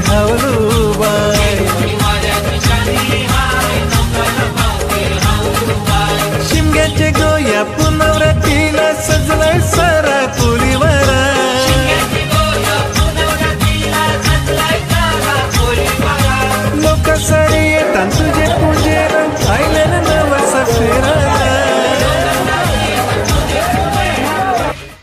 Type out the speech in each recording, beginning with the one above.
हवलूबाई शिमग्याचे गोया पुनवरातीला सजलाय सारा पुलीवारा लोक सारे येतात तुझे पूजेला आईला नवसा फेरा।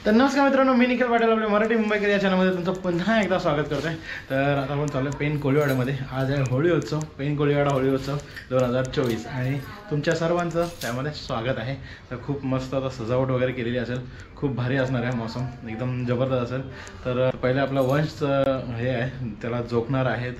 तर नमस्कार मित्रांनो, मी निखिल पाटील आपल्या मराठी मुंबईकर या चॅनलमध्ये तुमचं पुन्हा एकदा स्वागत करतो आहे। तर आता आपण चालू आहे पेन कोळीवाड्यामध्ये। आज आहे होळी उत्सव, पेन कोळीवाडा होळी उत्सव 2024 आणि तुमच्या सर्वांचं त्यामध्ये स्वागत आहे। तर खूप मस्त आता सजावट वगैरे केलेली असेल, खूप भारी असणार आहे, मौसम एकदम जबरदस्त असेल। तर पहिले आपला वंशचं हे आहे, त्याला जोखणार आहेत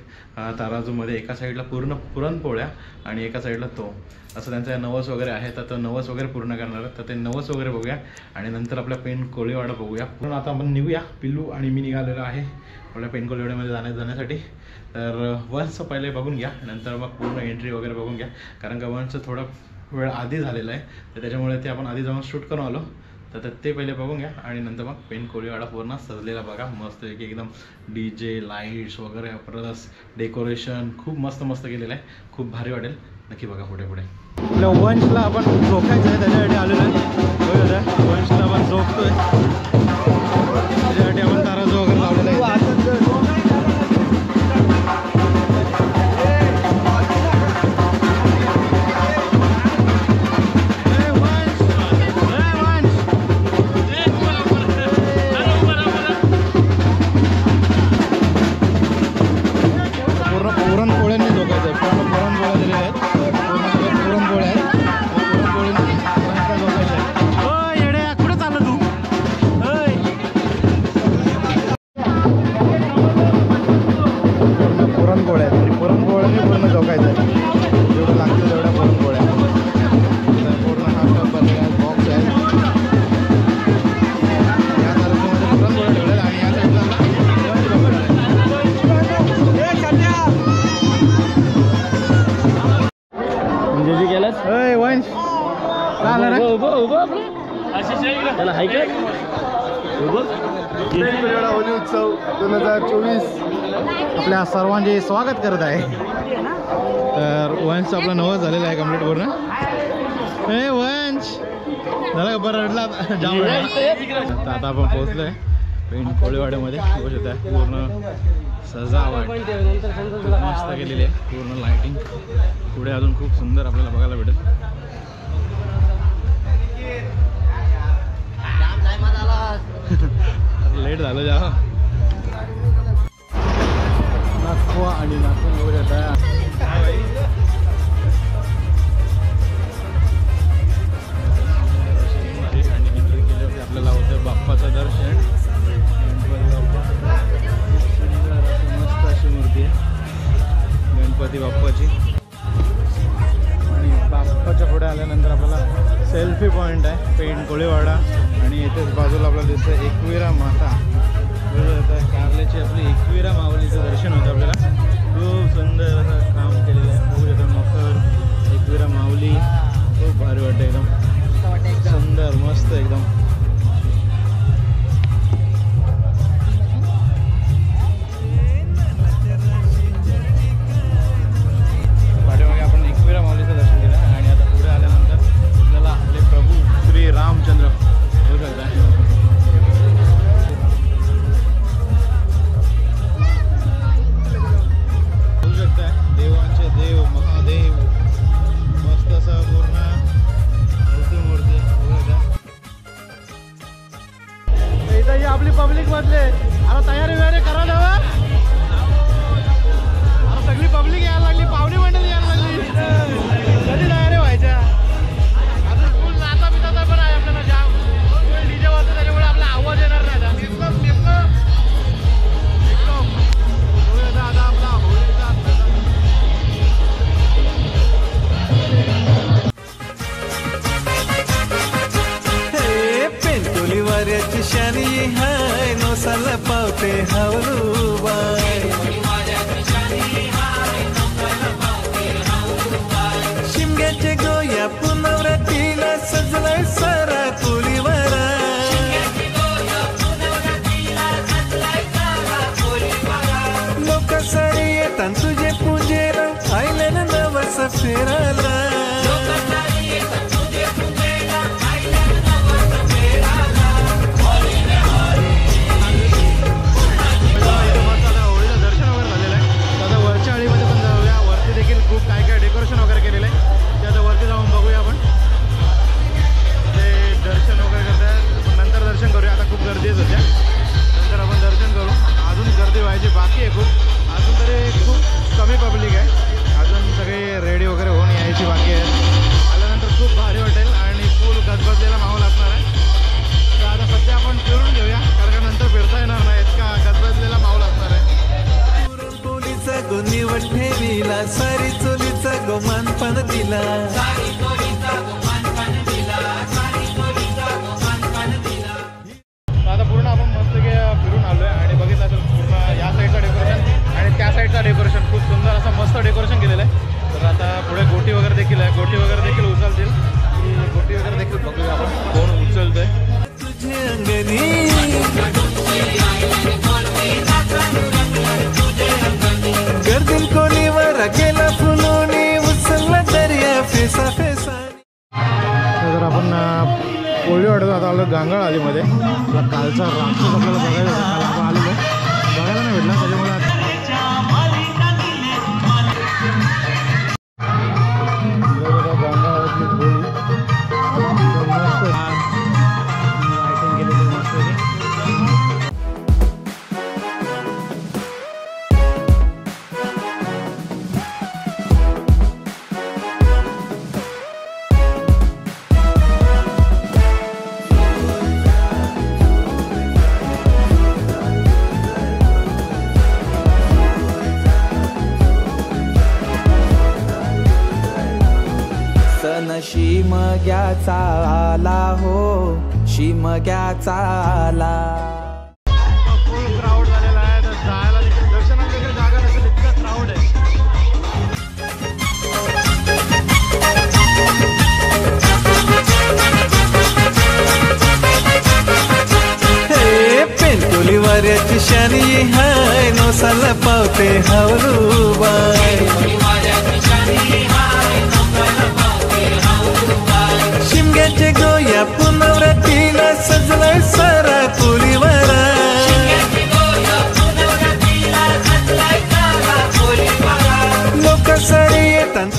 ताराजूमध्ये। एका साईडला पूर्ण पुरणपोळ्या आणि एका साईडला तो असं त्यांचा नवस वगैरे आहे। तर नवस वगैरे पूर्ण करणार आहेत, तर ते नवस वगैरे बघूया आणि नंतर आपल्या पेन कोळीवाडा बघूया। पण आता आपण निघूया, पिल्लू आणि मी निघालेलो आहे आपल्या पेन कोळीवाड्यामध्ये जाण्यासाठी। तर वंशचं पहिले बघून घ्या, नंतर मग पूर्ण एंट्री वगैरे बघून घ्या, कारण का वंशचं थोडा वेळ आधी झालेला आहे, तर त्याच्यामुळे ते आपण आधी जाऊन शूट करून आलो। तर ते पहिले बघून घ्या आणि नंतर मग पेन कोळीवाडा पूर्ण सजलेला बघा, मस्त की एकदम DJ लाईट्स वगैरे प्लस डेकोरेशन खूप मस्त केलेलं आहे, खूप भारी वाटेल, नक्की बघा पुढे पुढे। आपल्या वंशला आपण झोकायचं आहे, त्याच्यासाठी आलेलो आहे। वंशला आपण झोपतोय, त्याच्यासाठी आपण ताराजू वगैरे लावलेला आहे। पुरणपोळ्यांनी झोकायचं आहे, पूर्ण पुरणपोळ्या दिलेल्या आहेत, पूर्ण पुरणपोळ्या आहेत, पुरणपोळ्यांनी झोकायचं आहे। येड्या कुठे चाललं तू? पूर्ण पुरणपोळ्या आहेत, पुरणपोळ्यांनी पूर्ण झोकायचं आहे, जेवढं लागतं तेवढ्या पुरणपोळ्या। पूर्ण हा टप बनलेला आहे, बॉक्स आहे, या तारखेमध्ये पुरणपोळ्या ठेवलेल्या आणि या साईडला वंश होळी उत्सव 2024 आपल्या सर्वांचे स्वागत करत आहे। तर वंश आपला नवस झालेला आहे कंप्लीट पूर्ण। हे वंश झाला बरं रडला जाम। तर आता आपण पोहोचलोय पेन कोळीवाड्यामध्ये, बघू शकता पूर्ण सजावट खूप मस्त केलेली आहे, पूर्ण लाइटिंग पुढे अजून खूप सुंदर आपल्याला बघायला भेटेल। लेट झालं जा नाचवा आणि नाचून बघू शकता आपल्याला होतं बाप्पाचं दर्शन। मस्त अशी मूर्ती आहे गणपती बाप्पाची आणि बाप्पाच्या पुढे आल्यानंतर आपल्याला सेल्फी पॉईंट आहे पेन कोळीवाडा आणि इथेच बाजूला आपल्याला दिसतं एकविरा माता। कारल्याची आपली एकविरा माऊलीचं दर्शन होतं आपल्याला, खूप सुंदर असं काम केलेलं आहे। बघू शकता मकर एकविरा माऊली, खूप भारी वाटतं, एकदम सुंदर मस्त एकदम। पाठीमागे आपण एकविरा माऊलीचं दर्शन केलं आणि आता पुढे आल्यानंतर आपल्याला आपले प्रभू श्री रामचंद्र बघू शकता। बघू शकता देवांचे देव महादेव, मस्त असं पूर्ण मूर्ती बघू शकता। इथं ही आपली पब्लिक बसले, आता तयारी वगैरे करा देवा, आता सगळी पब्लिक यायला लागली, पाहुणे मंडळी यायला लागली, कधी तयारी व्हायच्या? आता फुल नाचा बिचाचा पण आहे आपल्याला जाम, फुल डीजे वाजतो, त्याच्यामुळे आपला आवाज येणार नाही। आता आपला होळीचा पेन कोळीवाड्याची शानी हाय नवसाला पावते हवलूबाई शिमग्याचे गोया पुनवरातीला सजलाय सारा पुलीवारा लोक उशिराला डेकोरेशन वगैरे केलेलं आहे त्याचं वरती जाऊन बघूया आपण ते दर्शन वगैरे करतात नंतर दर्शन करूया आता खूप गर्दी येत होत्या नंतर आपण दर्शन करू अजून गर्दी व्हायची बाकी आहे खूप अजून तरी खूप कमी पब्लिक आहे अजून सगळे रेडी वगैरे होऊन यायची बाकी आहे आल्यानंतर खूप भारी वाटेल आणि फुल गजबजलेला माहोल असणार आहे तर आता सध्या आपण फिरून घेऊया कारण नंतर फिरता येणार नाही इतका गजबजलेला माहोल असणार आहे गो निवड ठेवीला सारी चोलीचा गो मानपान दिला आता पूर्ण आपण मस्त फिरून आलोय आणि बघितलं तर पूर्ण या साईडचं डेकोरेशन आणि त्या साईडचं डेकोरेशन खूप सुंदर असं मस्त डेकोरेशन केलेलं आहे तर आता पुढे गोटी वगैरे देखील आहे गोटी वगैरे देखील उचलतील गोटी वगैरे देखील बघूया आपण कोण उचलतंय तुझे अंगणी गर्दीन कोणीवर गेला फुलोनी उचलला दर्या फेसा फेसा तर आपण कोळी वाटत आता आलो गांगाळ आलीमध्ये आपला कालचा राक्षस आपल्याला बघायला काल आपण आलेलो बघायला नाही भेटला त्याच्यामुळे गांगाळातली होळी मस्त आयटम केलेले मस्त शिमग्याचा आला हो शिमग्याचा आला फुल क्राऊड झालेला आहे तर जायला देखील दर्शनाला देखील जागा नसेल इतका क्राऊड आहे हे पेंटोली वाऱ्याची शानी हाय नोसाला पावते हवलूबाई शिमग्याचे गोया पुनवरातीला सजलाय सारा कोलीवारा लोक सारे येतात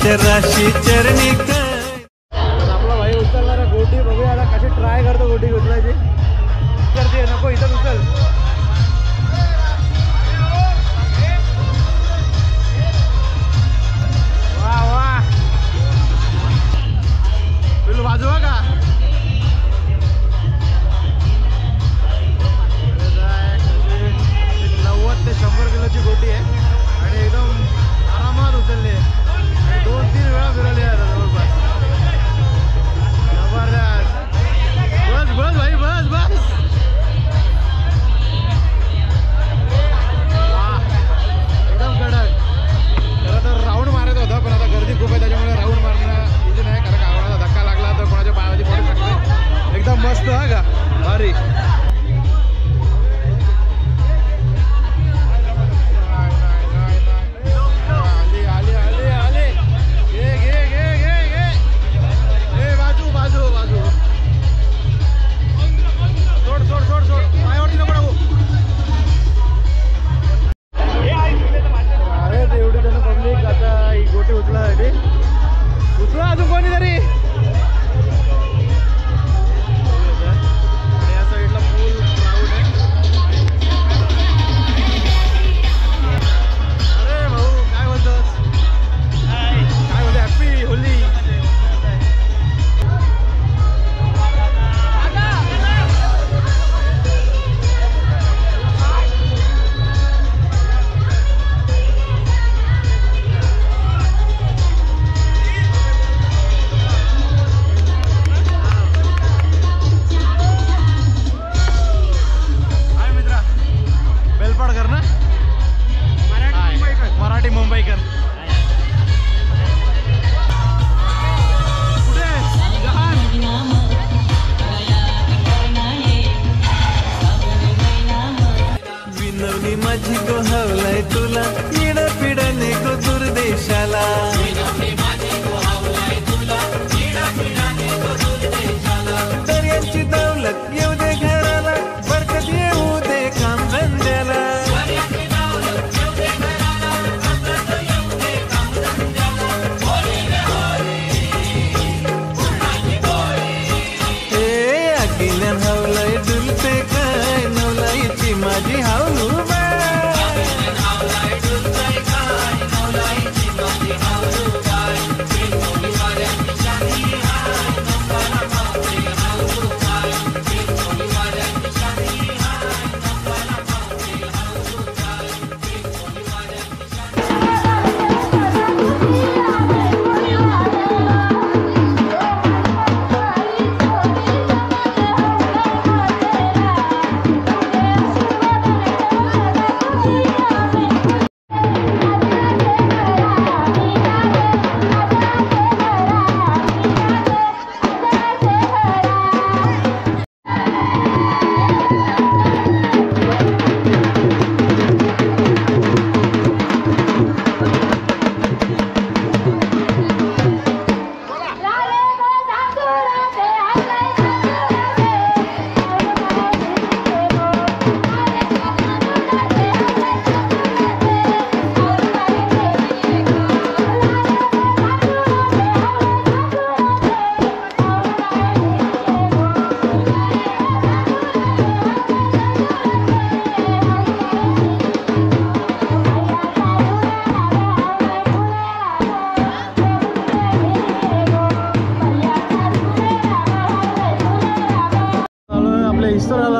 तुझे राशी चरणी आपला भाई उचलणारा गोटी बघूया आता कशी ट्राय करतो गोटी उचलायची करते नको इथं उचल वा वा पिलू वाजवा का 90 ते 100 किलोची गोटी आहे आणि एकदम आरामात उचलली आहे 2-3 वेळा फिरवली आहे जवळपास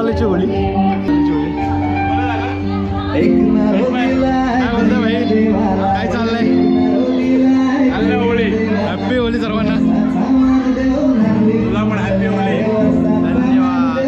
नगरवाल्याची होळी. काय बोलता भाई, काय चाललंय? होळी, हॅपी होळी सर्वांना. तुला पण हॅपी होळी. धन्यवाद.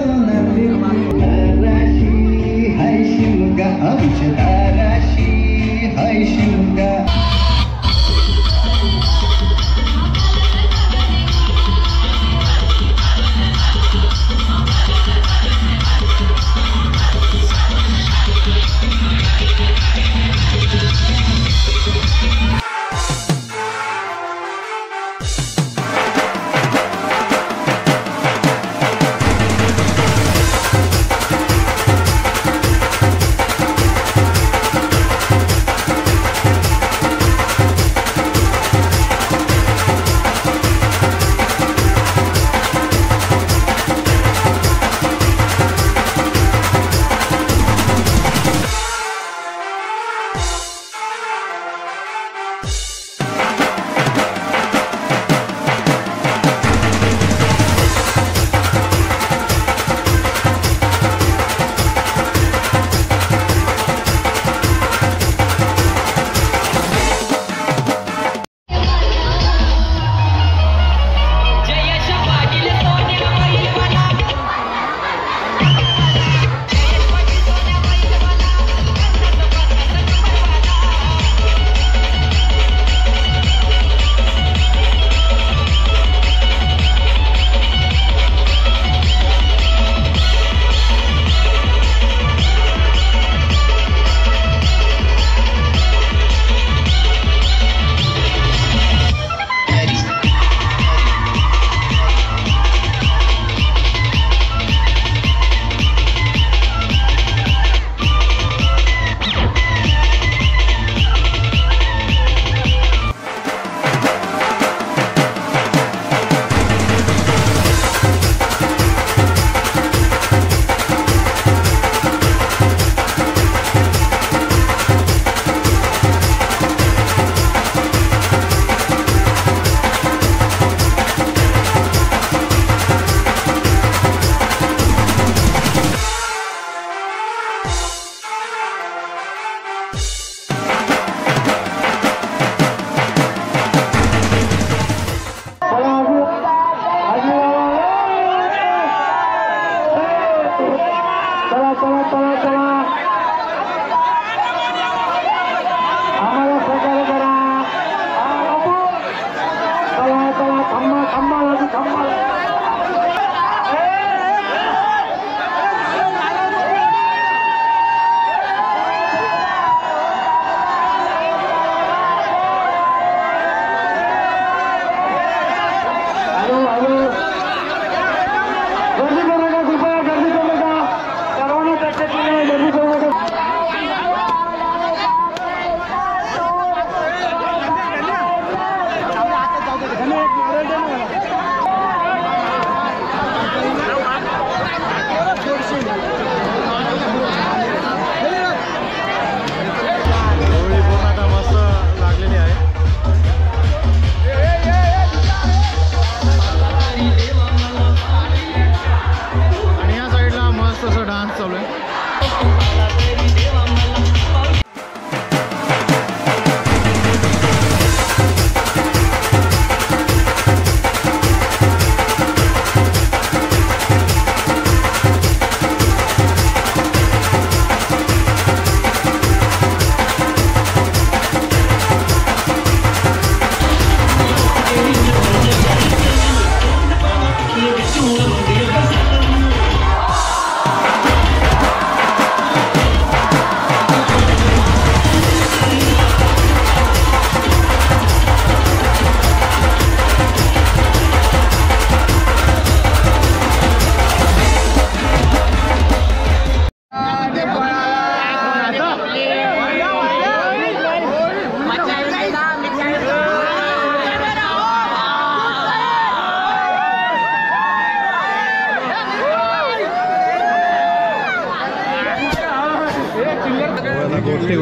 गोष्टी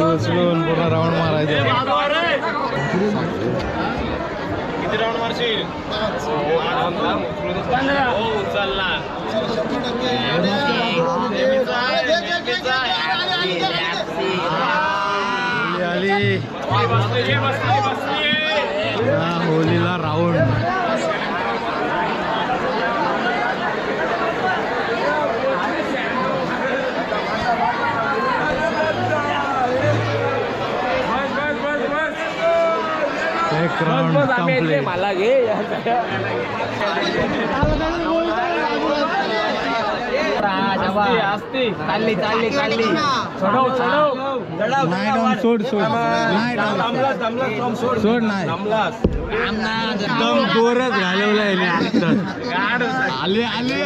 उचलून पूर्ण राऊंड मारायचं. किती राऊंड मारशील? उचलला आली होलीला राऊंड. एक राउंड कंप्लीट. मला घे चालली चालली चालली चढव चढव नाही डाऊन सोड सोड नाही सोड नाही एकदम जोरच घालवलाय आले आले आले.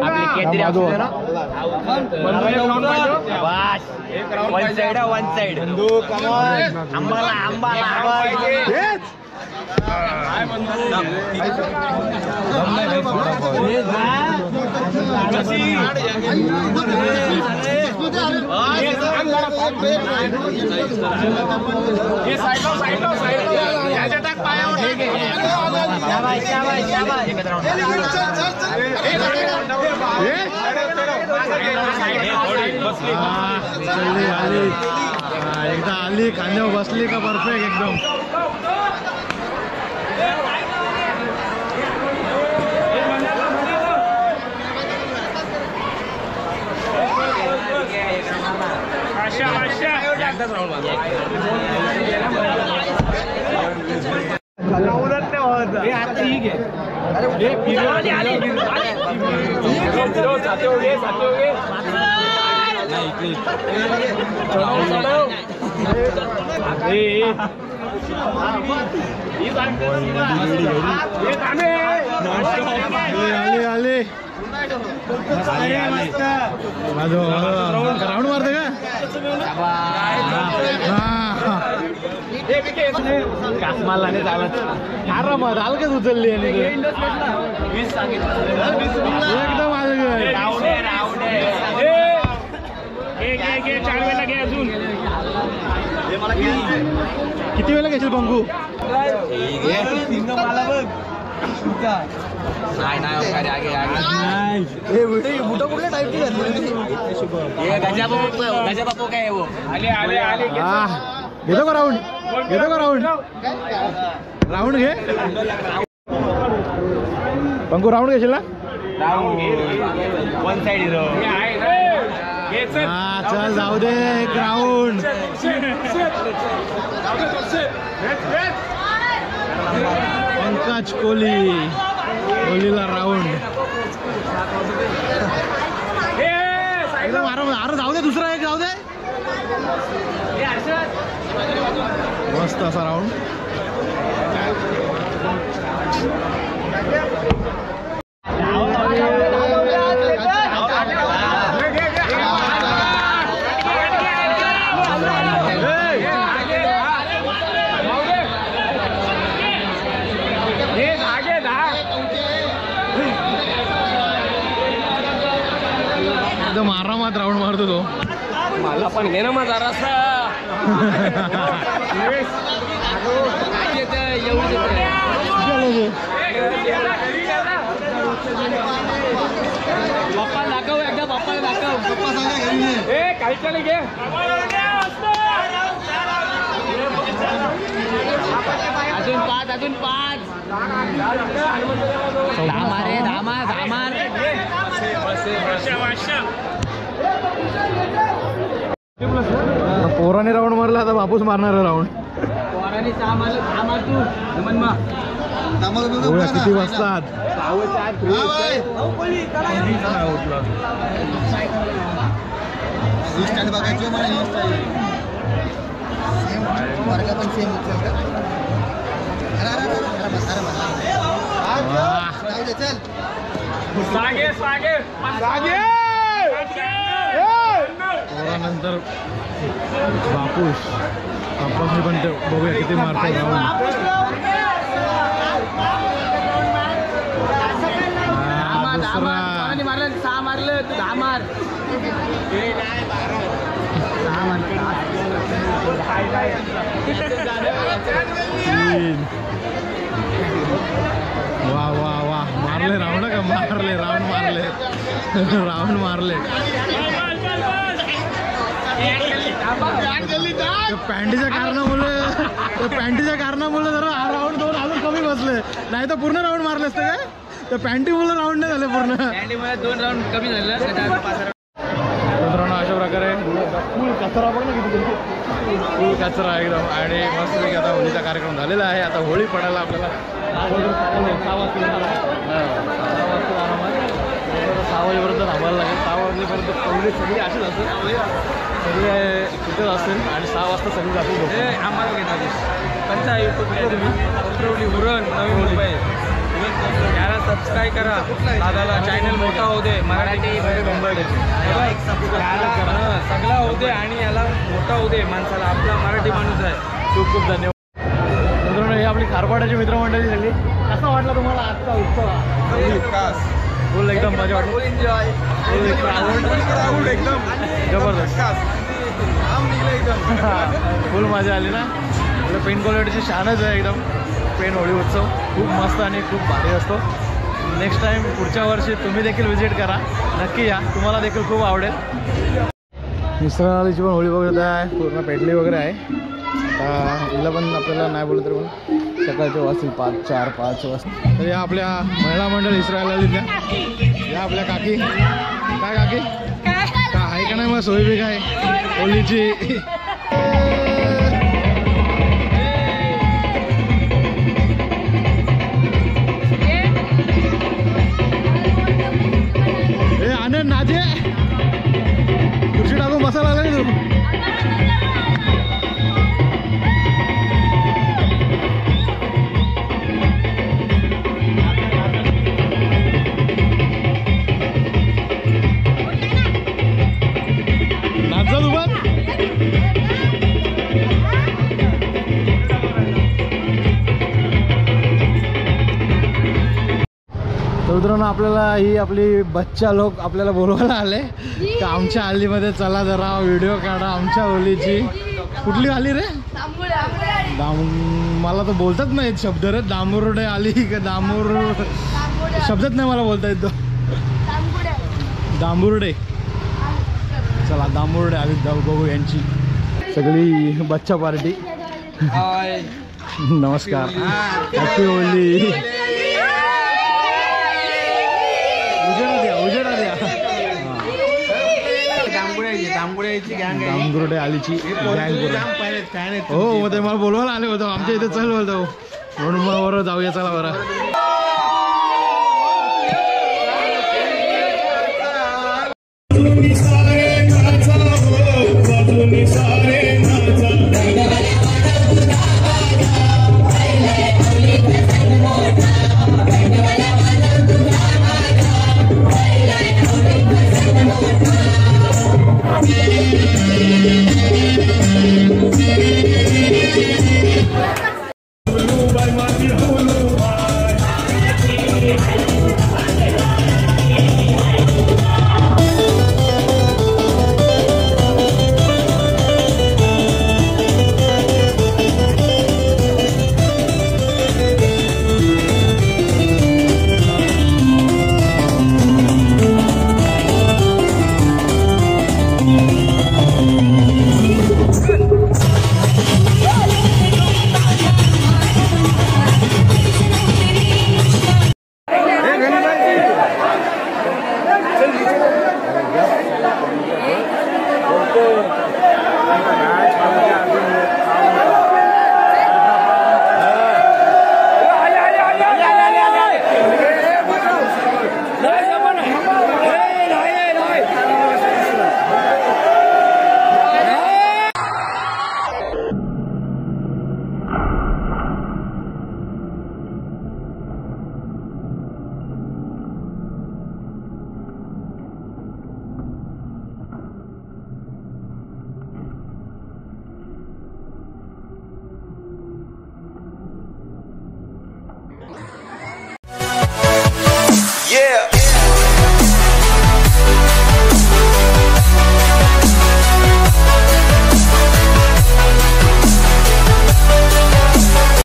आपली केतरी वन साइड वन साइड आंबाला आंबाला एकदा आली खांद्यावर बसली का परफेक्ट एकदम. राऊंड मारते का कासमाला नाही चालत. आरामात हलकच उचलली एकदम किती वेळा घेशील बंगू? कुठल्या टाईपची गजा बापू काय घेतो का राऊंड? घेतो का राऊंड? राऊंड घे बंगू. राऊंड घेशील ना? वन साइड हा चल जाऊ दे एक राऊंड. पंकज कोहलीला राऊंड एकदम आराम. जाऊ दे दुसरा एक जाऊ दे. मस्त असा राऊंड. एकदम आरामात राऊंड मारतो तो. मला पण घे ना मग जरासा पप्पा दाखव एकदा पप्पा दाखव. पप्पा सांगा काही घे अजून पाच धामा रे धामा. पोराने राऊंड मारला आता बापूस मारणार राऊंड. किती वाजतात? बघायची पोरानंतर बापूस बापूसने पण ते बघूया किती मारतो राऊंड. मारलं 6 मारलं 10 मार. वा वा वा मारले रावण का मारले रावण मारले रावण मारले पॅन्टीच्या कारणामुळे जरा राऊंड 2 अजून कमी बसले नाही तर पूर्ण राऊंड मारले असते काय तर पॅन्टीमुळे राऊंड नाही झाले पूर्ण 2 राऊंड कमी झालं. मित्रांनो अशा प्रकारे फुल कचरा बघ ना किती फुल कचरा एकदम आणि मस्तपैकी आता होळीचा कार्यक्रम झालेला आहे. आता होळी पडायला आपल्याला 6 वाजेपर्यंत थांबायला लागेल. 6 वाजेपर्यंत पहिले सगळी अशीच असेल सगळे तिथेच असेल आणि 6 वाजता सगळी जातील. आम्हाला घेणार पंचा यूट्यूब तुम्ही उरण नवी मुंबई याला सबस्क्राईब करा. दादाला चॅनल मोठा होऊ दे मराठी मुंबई सगळा होऊ दे आणि याला मोठा होऊ दे माणसाला. आपला मराठी माणूस आहे. खूप खूप धन्यवाद. मित्रांनो ही आपली खारपाड्याची मित्रमंडळी झाली. कसा वाटला तुम्हाला आजचा उत्सव? फुल एकदम मजा वाटली. एकदम जबरदस्त फुल मजा आली ना. आपलं पेन क्वालिटीची शानच आहे एकदम. पेन होळी उत्सव खूप मस्त आणि खूप भारी असतो. नेक्स्ट टाईम पुढच्या वर्षी तुम्ही देखील व्हिजिट करा. नक्की या तुम्हाला देखील खूप आवडेल. मिसळालीची पण होळी वगैरे आहे पूर्ण पेटली वगैरे आहे. हिला पण आपल्याला नाही बोललं तर पण सकाळचे वाजतील 4-5 वाजता. तर या आपल्या महिला मंडळ इस्रायलीतल्या या आपल्या काकी काय काकी का आहे का नाही मग सोय बी काय होळीची. आनंद नाचे खुर्ची टाकून बसायला आला तू. नाचजा तू पण. मित्रांनो आपल्याला ही आपली बच्चा लोक आपल्याला बोलवायला आले तर आमच्या हल्लीमध्ये चला जरा व्हिडिओ काढा आमच्या होलीची. कुठली आली रे? मला तर बोलतात नाही शब्द रे. दामुर्डे आली का दामूर शब्दच नाही मला बोलता येतो. दामुर्डे चला दामुर्डे आली जाऊ बघू यांची सगळी बच्चा पार्टी. नमस्कार हॅपी होली. उजेडा द्या दामगुर्डे आलीची गँग. हो ते मला बोलवायला आले होतं आमच्या इथे. चल बोलतो म्हणून मग बरं जाऊया चला बरं.